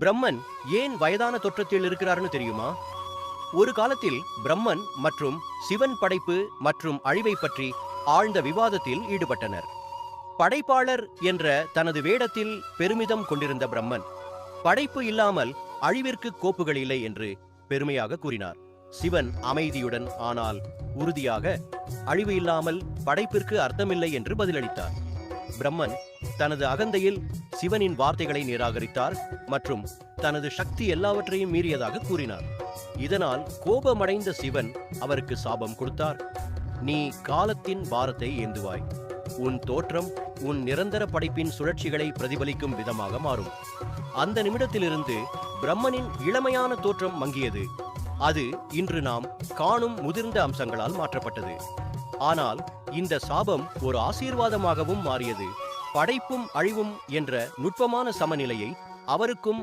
பிரம்மன் ஏன் வயதான தோற்றத்தில் இருக்கிறார்னு தெரியுமா? ஒரு காலத்தில் பிரம்மன் மற்றும் சிவன் படைப்பு மற்றும் அழிவை பற்றி ஆழ்ந்த விவாதத்தில் ஈடுபட்டனர். படைப்பாளர் என்ற தனது வேடத்தில் பெருமிதம் கொண்டிருந்த பிரம்மன், படைப்பு இல்லாமல் அழிவிற்கு கோப்புகள் இல்லை என்று பெருமையாக கூறினார். சிவன் அமைதியுடன் ஆனால் உறுதியாக, அழிவு இல்லாமல் படைப்பிற்கு அர்த்தமில்லை என்று பதிலளித்தார். பிரம்மன் தனது அகந்தையில் சிவனின் வார்த்தைகளை நிராகரித்தார் மற்றும் தனது சக்தி எல்லாவற்றையும் மீறியதாக கூறினார். இதனால் கோபமடைந்த சிவன் அவருக்கு சாபம் கொடுத்தார். நீ காலத்தின் பாரத்தை ஏந்துவாய். உன் தோற்றம் உன் நிரந்தர படைப்பின் சுழற்சிகளை பிரதிபலிக்கும் விதமாக மாறும். அந்த நிமிடத்திலிருந்து பிரம்மனின் இளமையான தோற்றம் மங்கியது. அது இன்று நாம் காணும் முதிர்ந்த அம்சங்களால் மாற்றப்பட்டது. ஆனால் இந்த சாபம் ஒரு ஆசீர்வாதமாகவும் மாறியது. படைப்பும் அழிவும் என்ற நுட்பமான சமநிலையை அவருக்கும்